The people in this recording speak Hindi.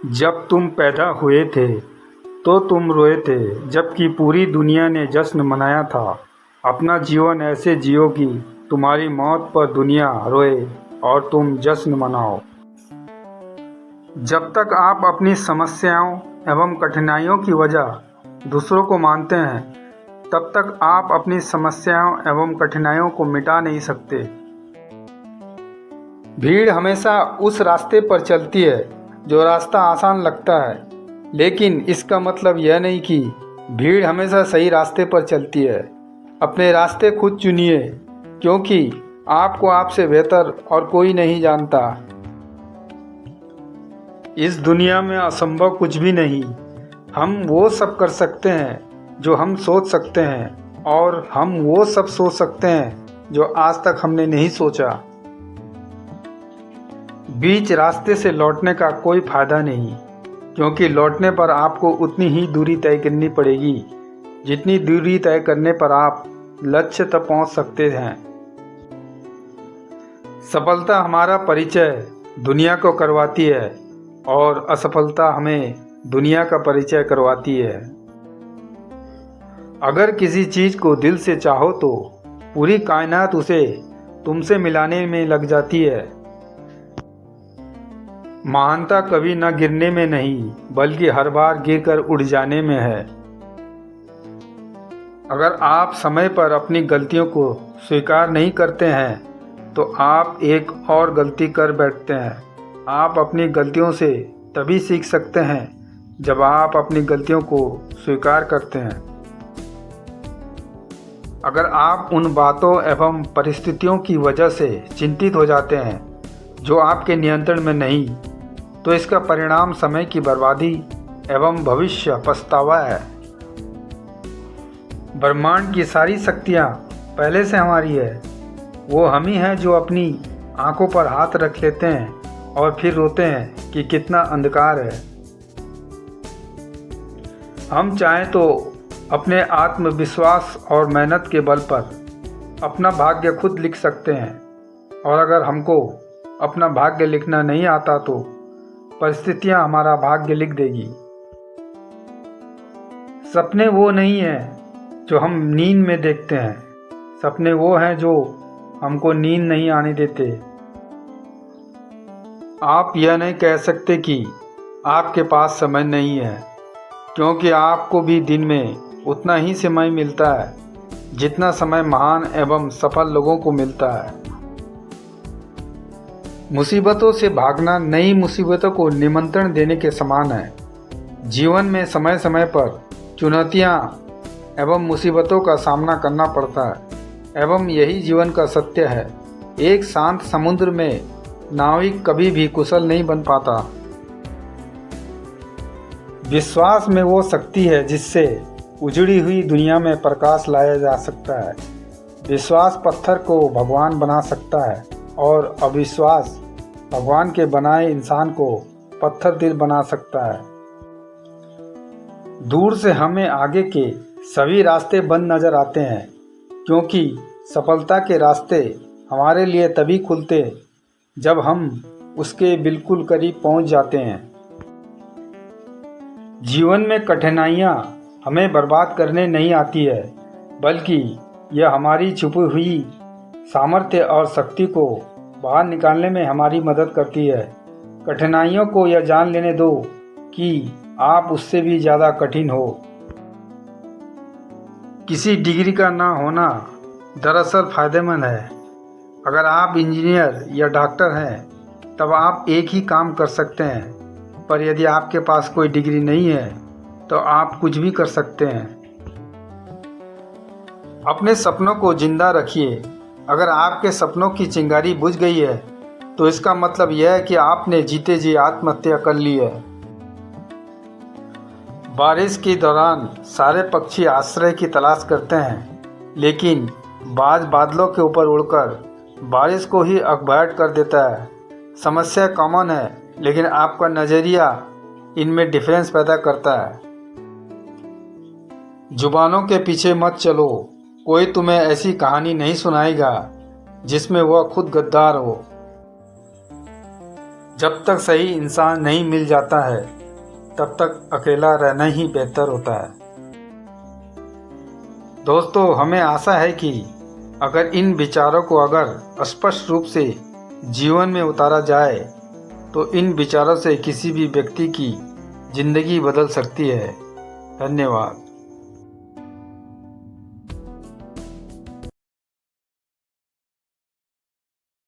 जब तुम पैदा हुए थे तो तुम रोए थे, जबकि पूरी दुनिया ने जश्न मनाया था। अपना जीवन ऐसे जियो कि तुम्हारी मौत पर दुनिया रोए और तुम जश्न मनाओ। जब तक आप अपनी समस्याओं एवं कठिनाइयों की वजह दूसरों को मानते हैं, तब तक आप अपनी समस्याओं एवं कठिनाइयों को मिटा नहीं सकते। भीड़ हमेशा उस रास्ते पर चलती है जो रास्ता आसान लगता है, लेकिन इसका मतलब यह नहीं कि भीड़ हमेशा सही रास्ते पर चलती है। अपने रास्ते खुद चुनिए, क्योंकि आपको आपसे बेहतर और कोई नहीं जानता। इस दुनिया में असंभव कुछ भी नहीं। हम वो सब कर सकते हैं जो हम सोच सकते हैं, और हम वो सब सोच सकते हैं जो आज तक हमने नहीं सोचा। बीच रास्ते से लौटने का कोई फायदा नहीं, क्योंकि लौटने पर आपको उतनी ही दूरी तय करनी पड़ेगी जितनी दूरी तय करने पर आप लक्ष्य तक पहुंच सकते हैं। सफलता हमारा परिचय दुनिया को करवाती है, और असफलता हमें दुनिया का परिचय करवाती है। अगर किसी चीज़ को दिल से चाहो तो पूरी कायनात उसे तुमसे मिलाने में लग जाती है। महानता कभी न गिरने में नहीं, बल्कि हर बार गिरकर उड़ जाने में है। अगर आप समय पर अपनी गलतियों को स्वीकार नहीं करते हैं, तो आप एक और गलती कर बैठते हैं। आप अपनी गलतियों से तभी सीख सकते हैं जब आप अपनी गलतियों को स्वीकार करते हैं। अगर आप उन बातों एवं परिस्थितियों की वजह से चिंतित हो जाते हैं जो आपके नियंत्रण में नहीं, तो इसका परिणाम समय की बर्बादी एवं भविष्य पछतावा है। ब्रह्मांड की सारी शक्तियाँ पहले से हमारी है। वो हम ही हैं जो अपनी आंखों पर हाथ रख लेते हैं और फिर रोते हैं कि कितना अंधकार है। हम चाहें तो अपने आत्मविश्वास और मेहनत के बल पर अपना भाग्य खुद लिख सकते हैं, और अगर हमको अपना भाग्य लिखना नहीं आता तो परिस्थितियां हमारा भाग्य लिख देगी। सपने वो नहीं हैं जो हम नींद में देखते हैं, सपने वो हैं जो हमको नींद नहीं आने देते। आप यह नहीं कह सकते कि आपके पास समय नहीं है, क्योंकि आपको भी दिन में उतना ही समय मिलता है जितना समय महान एवं सफल लोगों को मिलता है। मुसीबतों से भागना नई मुसीबतों को निमंत्रण देने के समान है। जीवन में समय समय पर चुनौतियां एवं मुसीबतों का सामना करना पड़ता है, एवं यही जीवन का सत्य है। एक शांत समुद्र में नाविक कभी भी कुशल नहीं बन पाता। विश्वास में वो शक्ति है जिससे उजड़ी हुई दुनिया में प्रकाश लाया जा सकता है। विश्वास पत्थर को भगवान बना सकता है, और अविश्वास भगवान के बनाए इंसान को पत्थर दिल बना सकता है। दूर से हमें आगे के सभी रास्ते बंद नजर आते हैं, क्योंकि सफलता के रास्ते हमारे लिए तभी खुलते जब हम उसके बिल्कुल करीब पहुंच जाते हैं। जीवन में कठिनाइयां हमें बर्बाद करने नहीं आती है, बल्कि यह हमारी छुपी हुई सामर्थ्य और शक्ति को बाहर निकालने में हमारी मदद करती है। कठिनाइयों को यह जान लेने दो कि आप उससे भी ज़्यादा कठिन हो। किसी डिग्री का ना होना दरअसल फ़ायदेमंद है। अगर आप इंजीनियर या डॉक्टर हैं, तब आप एक ही काम कर सकते हैं, पर यदि आपके पास कोई डिग्री नहीं है तो आप कुछ भी कर सकते हैं। अपने सपनों को जिंदा रखिए। अगर आपके सपनों की चिंगारी बुझ गई है, तो इसका मतलब यह है कि आपने जीते जी आत्महत्या कर ली है। बारिश के दौरान सारे पक्षी आश्रय की तलाश करते हैं, लेकिन बाज बादलों के ऊपर उड़कर बारिश को ही अकबैट कर देता है। समस्या कॉमन है, लेकिन आपका नज़रिया इनमें डिफरेंस पैदा करता है। जुबानों के पीछे मत चलो। कोई तुम्हें ऐसी कहानी नहीं सुनाएगा जिसमें वह खुद गद्दार हो। जब तक सही इंसान नहीं मिल जाता है, तब तक अकेला रहना ही बेहतर होता है। दोस्तों, हमें आशा है कि अगर इन विचारों को अगर स्पष्ट रूप से जीवन में उतारा जाए तो इन विचारों से किसी भी व्यक्ति की जिंदगी बदल सकती है। धन्यवाद।